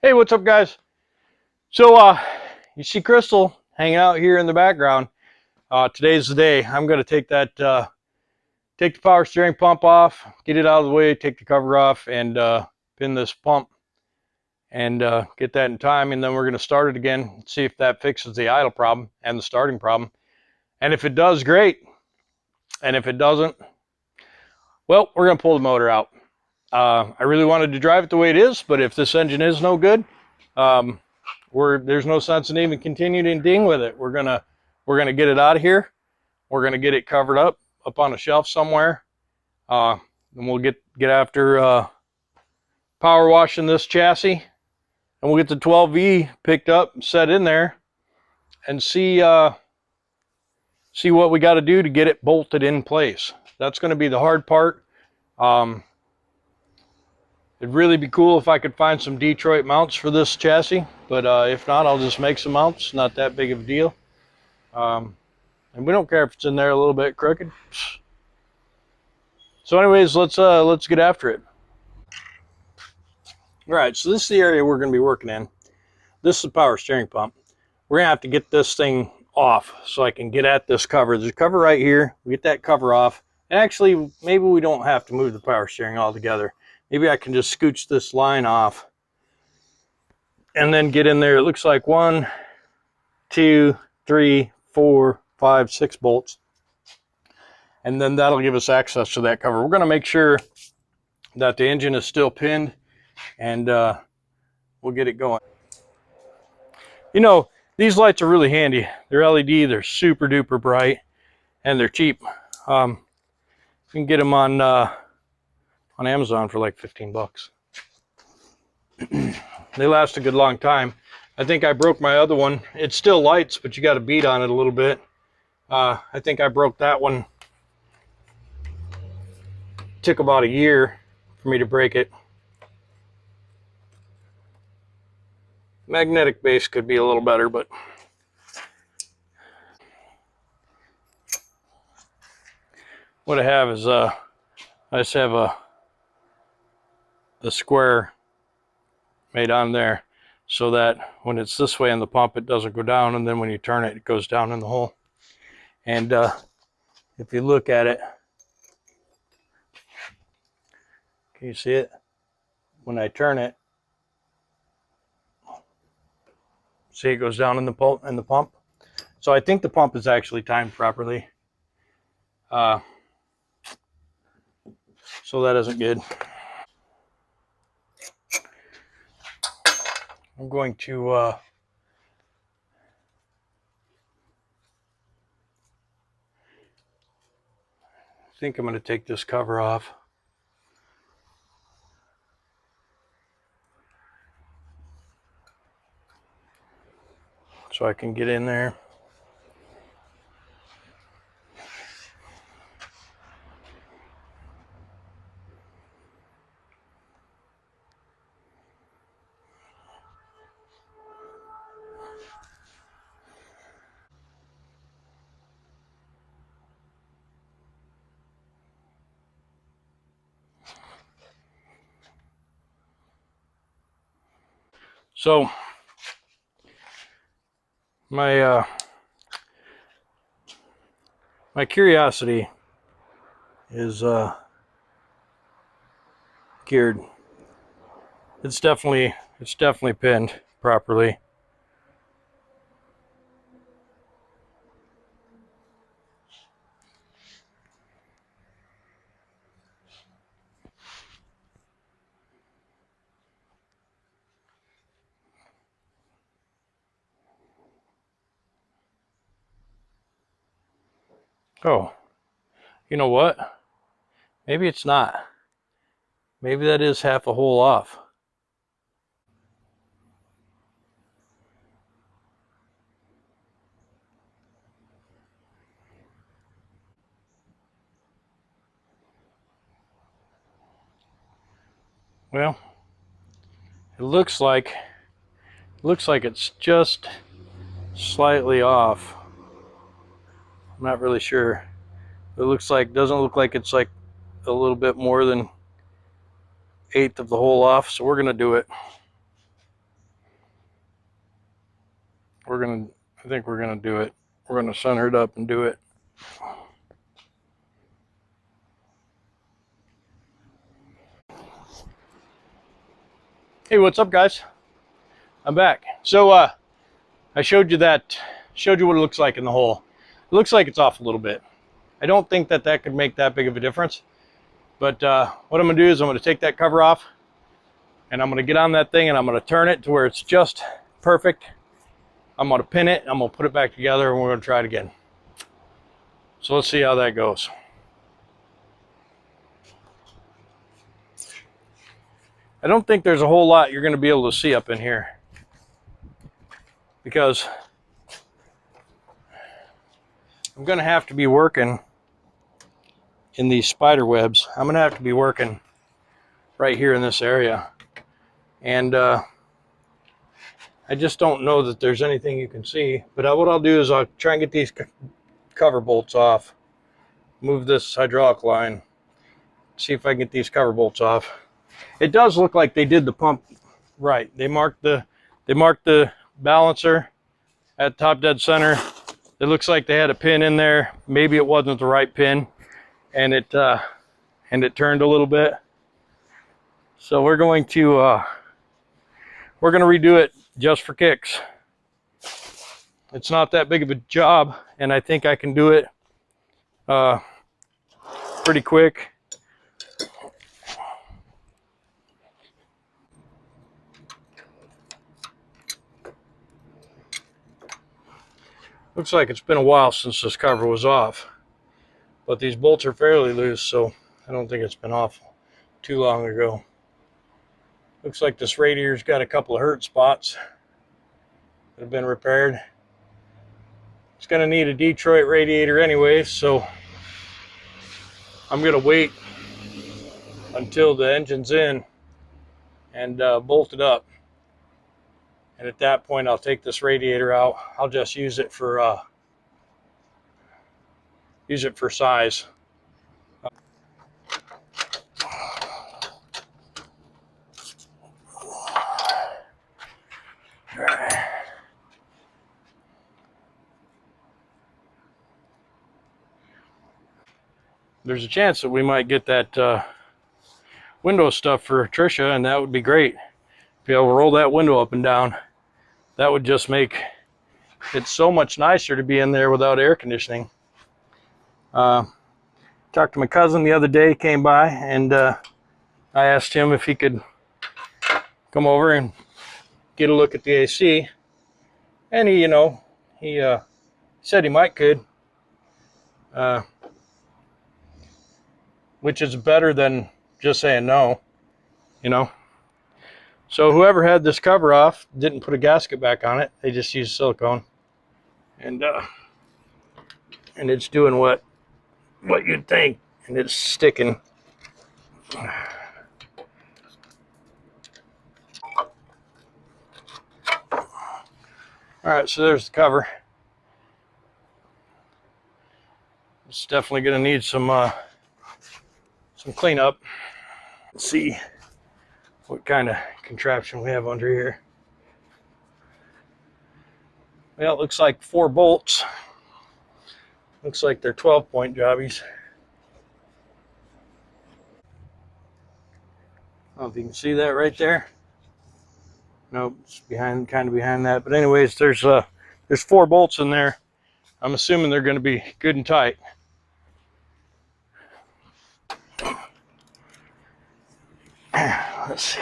Hey, what's up, guys? So, you see Crystal hanging out here in the background. Today's the day. I'm going to take take the power steering pump off, get it out of the way, take the cover off, and pin this pump and get that in time. And then we're going to start it again, see if that fixes the idle problem and the starting problem. And if it does, great. And if it doesn't, well, we're going to pull the motor out. I really wanted to drive it the way it is, but if this engine is no good, there's no sense in even continuing ding with it. We're gonna get it out of here. We're gonna get it covered up on a shelf somewhere, and we'll get after power washing this chassis, and we'll get the 12V picked up and set in there, and see what we got to do to get it bolted in place. That's going to be the hard part. It'd really be cool if I could find some Detroit mounts for this chassis, but if not, I'll just make some mounts. Not that big of a deal. And we don't care if it's in there a little bit crooked. So anyways, let's get after it. All right, so this is the area we're going to be working in. This is the power steering pump. We're going to have to get this thing off so I can get at this cover. There's a cover right here. We get that cover off. And actually, maybe we don't have to move the power steering altogether. Maybe I can just scooch this line off and then get in there. It looks like 1, 2, 3, 4, 5, 6 bolts. And then that'll give us access to that cover. We're going to make sure that the engine is still pinned, and we'll get it going. You know, these lights are really handy. They're LED, they're super duper bright, and they're cheap. You can get them on Amazon for like 15 bucks. They last a good long time. I think I broke my other one. It still lights, but you got to beat on it a little bit. I think I broke that one. It took about a year for me to break it. Magnetic base could be a little better, but what I have is I just have the square made on there so that when it's this way in the pump, it doesn't go down, and then when you turn it, it goes down in the hole. And if you look at it, can you see it? When I turn it, see it goes down in the pump. So I think the pump is actually timed properly. So that isn't good. I'm going to I think I'm going to take this cover off. So I can get in there. So my curiosity is geared. It's definitely pinned properly. Oh, you know what? Maybe it's not. Maybe that is half a hole off. Well, it looks like it's just slightly off. I'm not really sure. It doesn't look like it's like a little bit more than 1/8 of the hole off, so we're gonna do it. I think we're gonna do it. We're gonna center it up and do it. Hey, what's up, guys? I'm back. So I showed you what it looks like in the hole. It looks like it's off a little bit. I don't think that could make that big of a difference. But what I'm gonna do is I'm gonna take that cover off, and I'm gonna get on that thing and I'm gonna turn it to where it's just perfect. I'm gonna pin it, I'm gonna put it back together, and we're gonna try it again. So let's see how that goes. I don't think there's a whole lot you're gonna be able to see up in here, because I'm gonna have to be working in these spider webs. I'm gonna have to be working right here in this area. And I just don't know that there's anything you can see. But what I'll do is I'll try and get these cover bolts off, move this hydraulic line, see if I can get these cover bolts off. It does look like they did the pump right. They marked the balancer at top dead center. It looks like they had a pin in there. Maybe it wasn't the right pin, and it turned a little bit. So we're going to redo it just for kicks. It's not that big of a job, and I think I can do it pretty quick. Looks like it's been a while since this cover was off, but these bolts are fairly loose, so I don't think it's been off too long ago. Looks like this radiator's got a couple of hurt spots that have been repaired. It's going to need a Detroit radiator anyway, so I'm going to wait until the engine's in and bolt it up. And at that point, I'll take this radiator out. I'll just use it for size. There's a chance that we might get that window stuff for Trisha, and that would be great. Be able to roll that window up and down. That would just make it so much nicer to be in there without air conditioning. Talked to my cousin the other day, came by, and I asked him if he could come over and get a look at the AC. And he said he could. Which is better than just saying no, So whoever had this cover off didn't put a gasket back on it. They just used silicone. And it's doing what you'd think, and it's sticking. All right, so there's the cover. It's definitely going to need some cleanup. Let's see what kind of contraption we have under here. Well, it looks like 4 bolts. Looks like they're 12-point jobbies. I don't know if you can see that right there. Nope, it's kind of behind that. But anyways, there's 4 bolts in there. I'm assuming they're going to be good and tight. Let's see.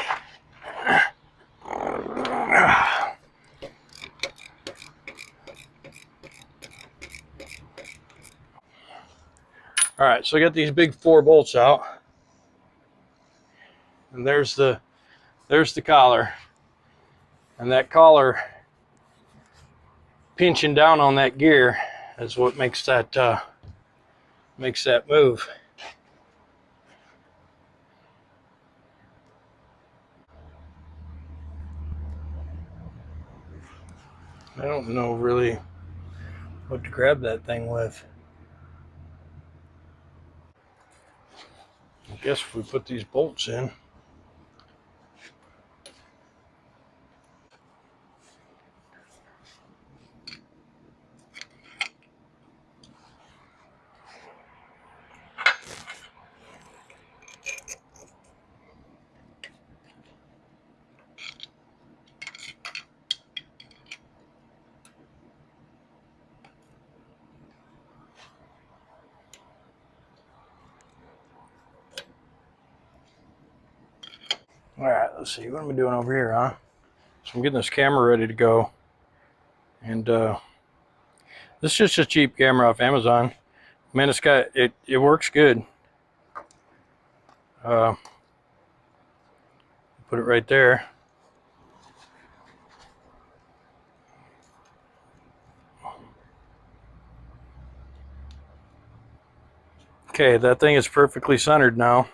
All right, so I got these big 4 bolts out, and there's the collar, and that collar pinching down on that gear is what makes that move. I don't know really what to grab that thing with. I guess if we put these bolts in. let's see, what am I doing over here, huh? So I'm getting this camera ready to go. And this is just a cheap camera off Amazon. Man, it works good. Put it right there. Okay, that thing is perfectly centered now.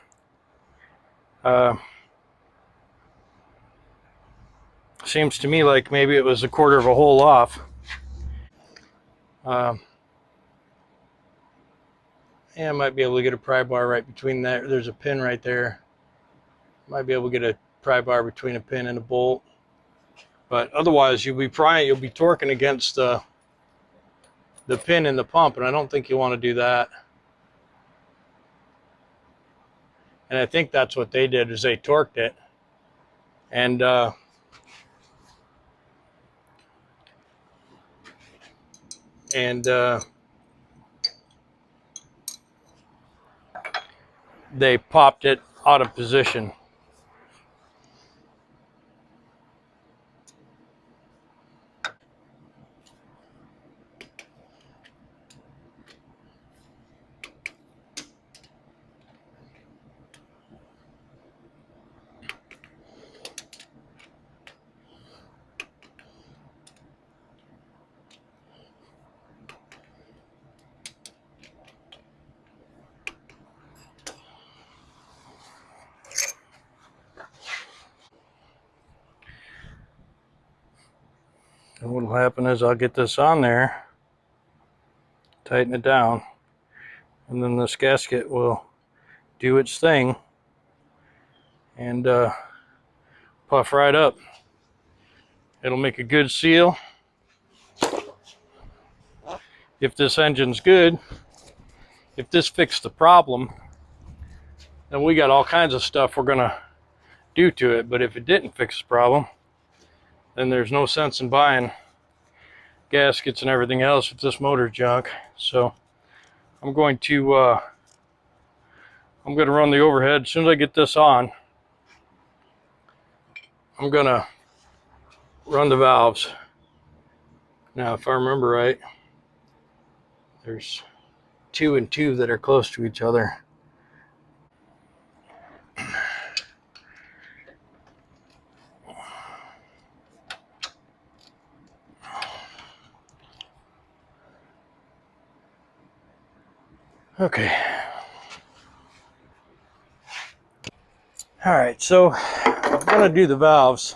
Seems to me like maybe it was a quarter of a hole off. Yeah, I might be able to get a pry bar right between that. There's a pin right there. Might be able to get a pry bar between a pin and a bolt. But otherwise, you'll be torquing against the pin in the pump, and I don't think you want to do that. And I think that's what they did, is they torqued it. And they popped it out of position. And what will happen is I'll get this on there, tighten it down, and then this gasket will do its thing and puff right up. It'll make a good seal. If this engine's good, if this fixed the problem, then we got all kinds of stuff we're gonna do to it. But if it didn't fix the problem, then there's no sense in buying gaskets and everything else if this motor's junk. So I'm going to run the overhead. As soon as I get this on, I'm gonna run the valves. Now, if I remember right, there's 2 and 2 that are close to each other. Okay. All right, so I'm gonna do the valves,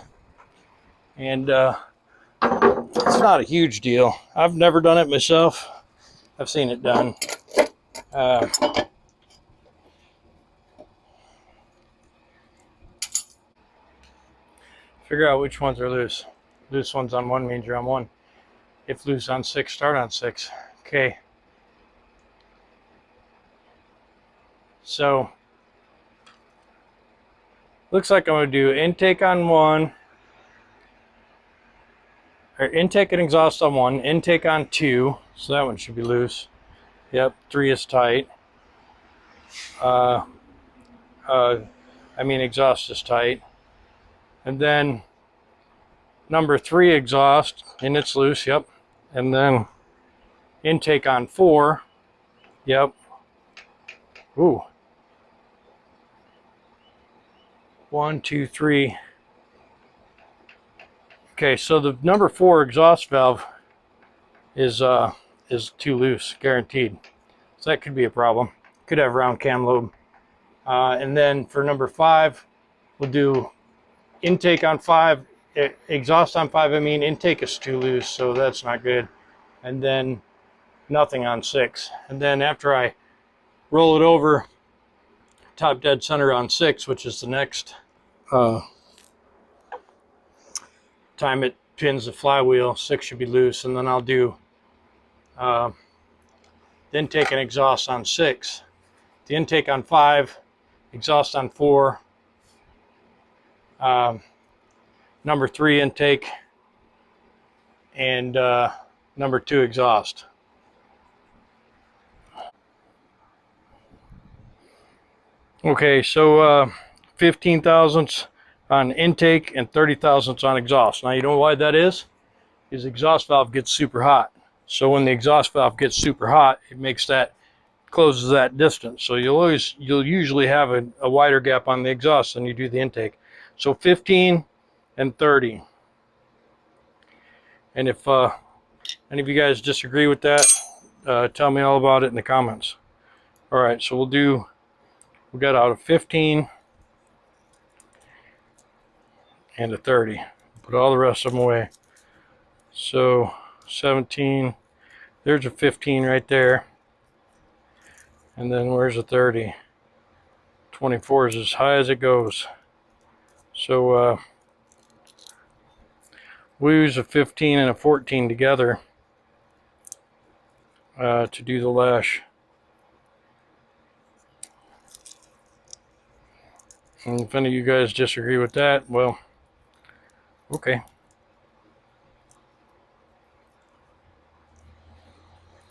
and it's not a huge deal. I've never done it myself. I've seen it done. Figure out which ones are loose. Loose ones on 1 means you're on 1. If loose on 6, start on 6. Okay. So looks like I'm going to do intake on 1, or intake and exhaust on 1, intake on 2, so that one should be loose. Yep, 3 is tight. Exhaust is tight. And then number 3 exhaust, and it's loose, yep. And then intake on 4, yep. Ooh. 1, 2, 3. Okay, so the number 4 exhaust valve is too loose, guaranteed. So that could be a problem. Could have round cam lobe. And then for number 5, we'll do intake on 5, exhaust on 5. Intake is too loose, so that's not good. And then nothing on 6. And then after I roll it over, top dead center on 6, which is the next time it pins the flywheel, 6 should be loose. And then I'll do the intake and exhaust on 6, the intake on 5, exhaust on 4, number 3 intake, and number 2 exhaust. Okay, so 15 thousandths on intake and 30 thousandths on exhaust. Now you know why that is? Is the exhaust valve gets super hot. So when the exhaust valve gets super hot, it makes that, closes that distance. So you'll usually have a wider gap on the exhaust than you do the intake. So 15 and 30. And if any of you guys disagree with that, tell me all about it in the comments. All right, so we got out a 15 and a 30. Put all the rest of them away. So 17, there's a 15 right there. And then where's a 30? 24 is as high as it goes. So we use a 15 and a 14 together to do the lash. And if any of you guys disagree with that, well, okay.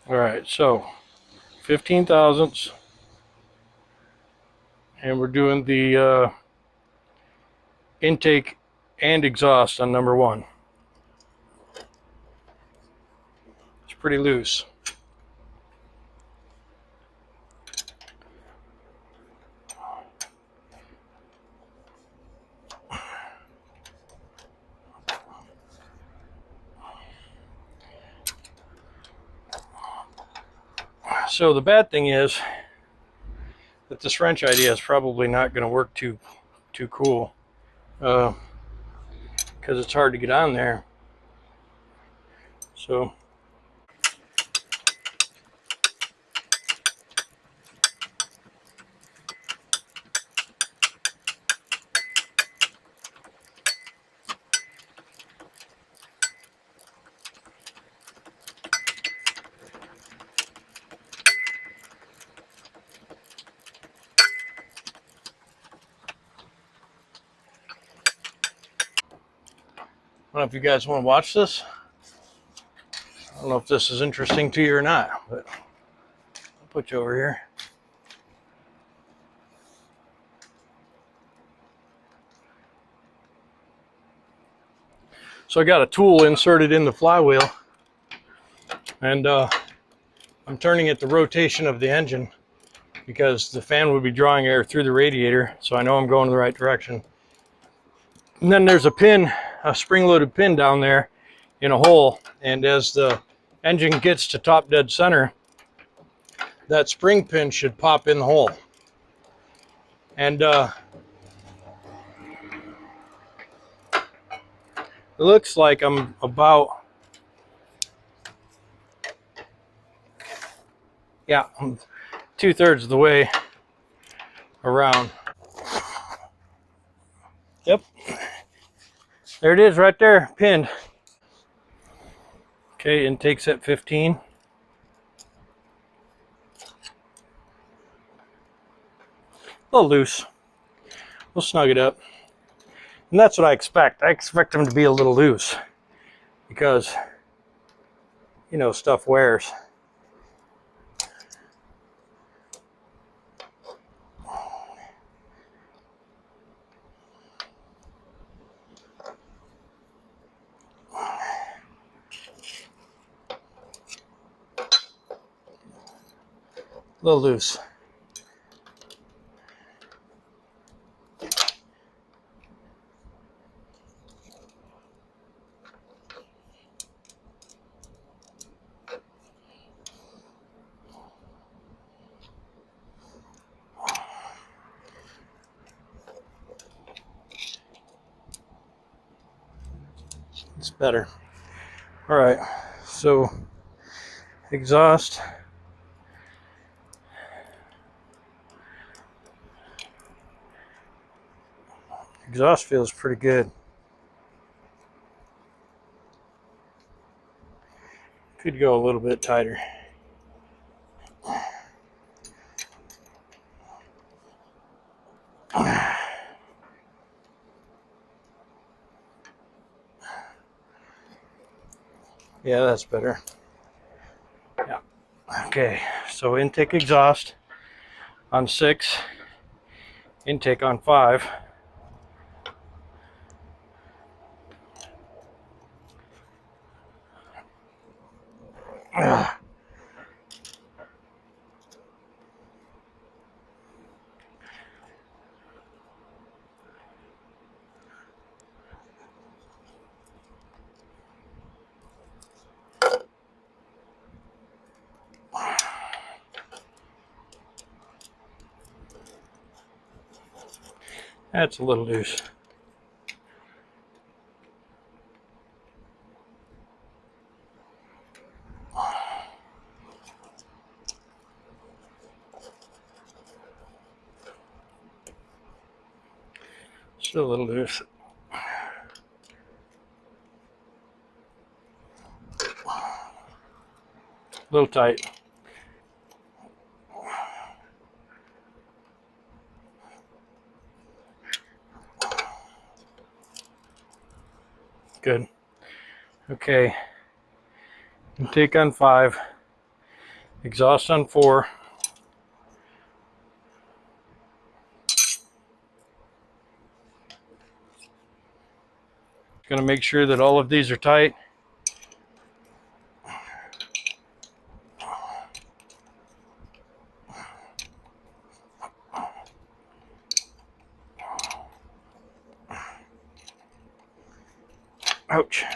All right, so 15 thousandths, and we're doing the intake and exhaust on number 1. It's pretty loose. So the bad thing is that this wrench idea is probably not going to work too cool, because it's hard to get on there. So I don't know if you guys want to watch this. I don't know if this is interesting to you or not, but I'll put you over here. So I got a tool inserted in the flywheel, and I'm turning it the rotation of the engine because the fan would be drawing air through the radiator, so I know I'm going in the right direction. And then there's a pin, a spring-loaded pin down there in a hole, and as the engine gets to top dead center, that spring pin should pop in the hole. And it looks like I'm about, I'm 2/3 of the way around. Yep, there it is right there, pinned. Okay, intake's at 15. A little loose. We'll snug it up. And that's what I expect. I expect them to be a little loose because, you know, stuff wears. A little loose. It's better. All right, so exhaust. Exhaust feels pretty good. Could go a little bit tighter. Yeah, that's better. Yeah. Okay, so intake exhaust on 6, intake on 5. That's a little loose. Still a little loose. A little tight. Good. Okay. Intake on 5. Exhaust on 4. Going to make sure that all of these are tight. Ouch.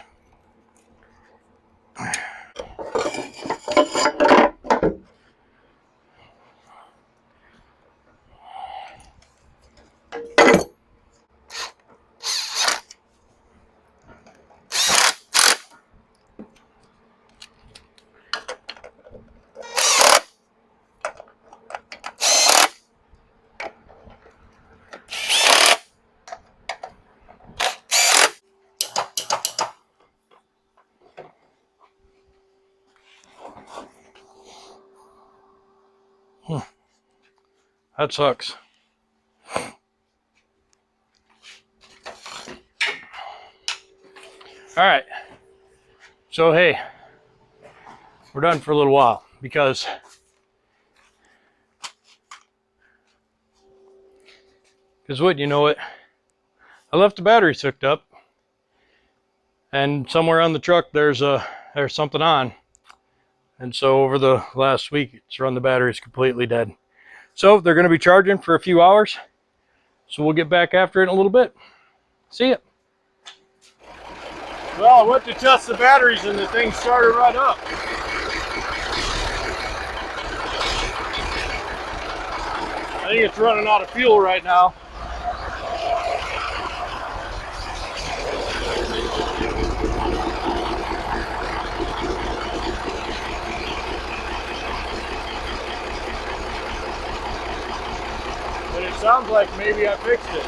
That sucks. All right. So, hey, we're done for a little while because what, you know what? I left the batteries hooked up, and somewhere on the truck there's something on. And so over the last week, it's run the batteries completely dead. So they're going to be charging for a few hours. So we'll get back after it in a little bit. See ya. Well, I went to test the batteries and the thing started right up. I think it's running out of fuel right now. But it sounds like maybe I fixed it.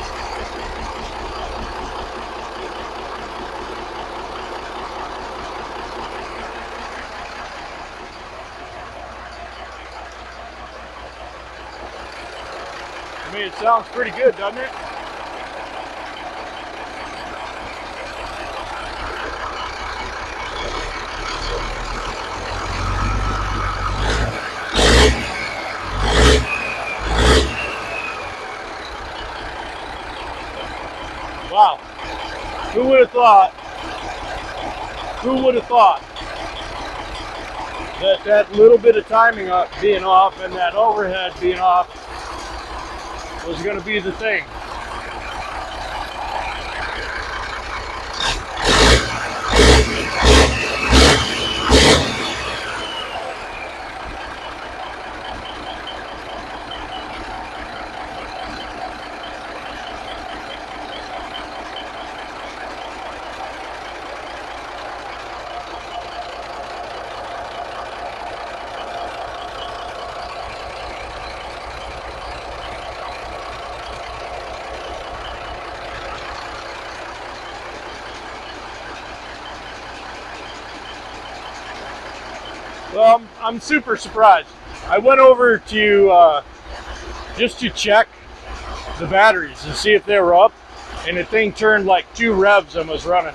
I mean, it sounds pretty good, doesn't it? Wow. Who would have thought? Who would have thought that that little bit of timing being off and that overhead being off was going to be the thing? Well, I'm super surprised. I went over to just to check the batteries and see if they were up, and the thing turned like 2 revs and was running.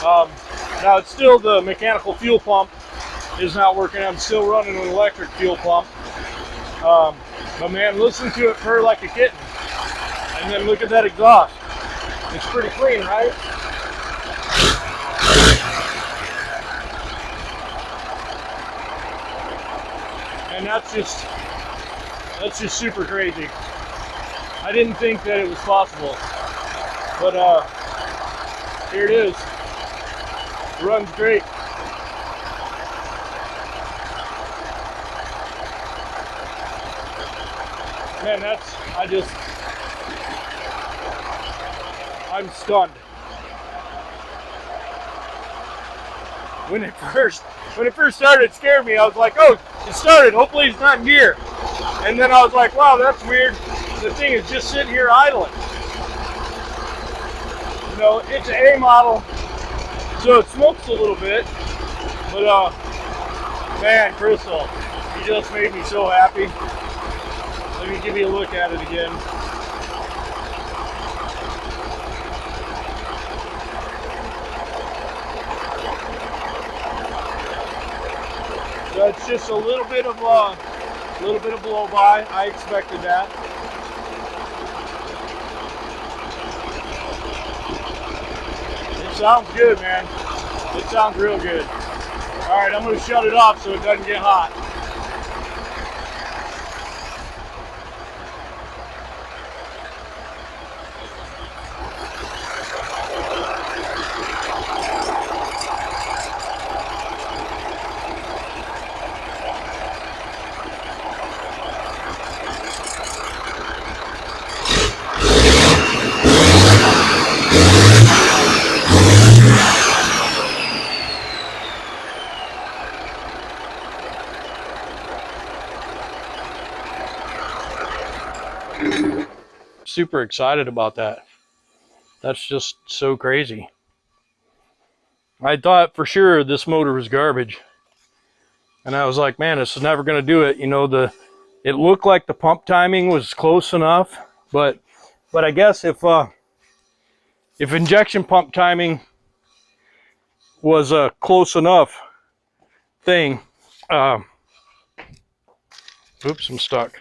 Now it's still, the mechanical fuel pump is not working. I'm still running an electric fuel pump. But man, listen to it purr like a kitten. And then look at that exhaust. It's pretty clean, right? that's just super crazy. I didn't think that it was possible, but here it is. It runs great. Man, I'm stunned. When it first started, it scared me. I was like, oh, it started. Hopefully it's not in gear. And then I was like, wow, that's weird. The thing is just sitting here idling. You know, it's an A model, so it smokes a little bit. But man, Krystal, you just made me so happy. Let me give you a look at it again. So it's just a little bit of blow by. I expected that. It sounds good, man. It sounds real good. All right, I'm going to shut it off so it doesn't get hot. Super excited about that. That's just so crazy. I thought for sure this motor was garbage, and I was like, man, this is never going to do it. You know, it looked like the pump timing was close enough, but I guess if injection pump timing was a close enough thing, oops, I'm stuck.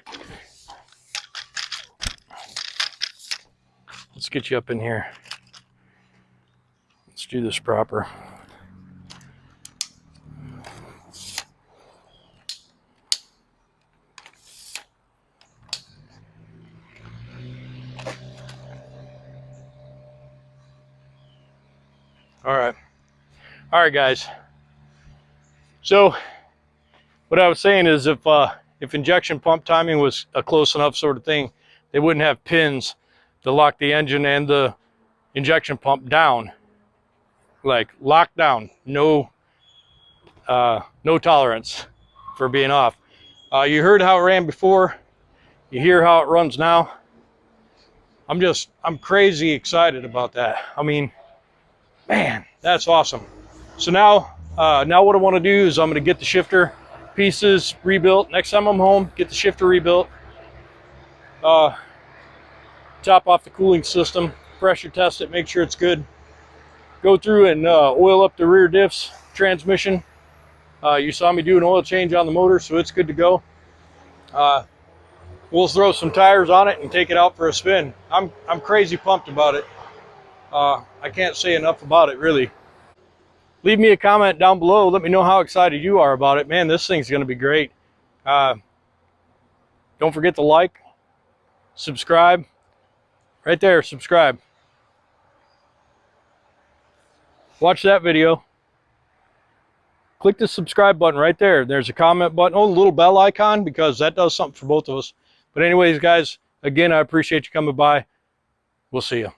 Let's get you up in here. Let's do this proper. All right, guys. So what I was saying is if injection pump timing was a close enough sort of thing, they wouldn't have pins to lock the engine and the injection pump down, like locked down, no tolerance for being off. You heard how it ran before, you hear how it runs now. I'm crazy excited about that. I mean, man, that's awesome. So now what I want to do is I'm going to get the shifter pieces rebuilt. Next time I'm home, get the shifter rebuilt. Top off the cooling system, pressure test it, make sure it's good. Go through and oil up the rear diffs, transmission. You saw me do an oil change on the motor, so it's good to go. We'll throw some tires on it and take it out for a spin. I'm crazy pumped about it. I can't say enough about it, really. Leave me a comment down below. Let me know how excited you are about it. Man, this thing's going to be great. Don't forget to like, subscribe. Right there, subscribe. Watch that video. Click the subscribe button right there. There's a comment button. Oh, the little bell icon, because that does something for both of us. But anyways, guys, again, I appreciate you coming by. We'll see you.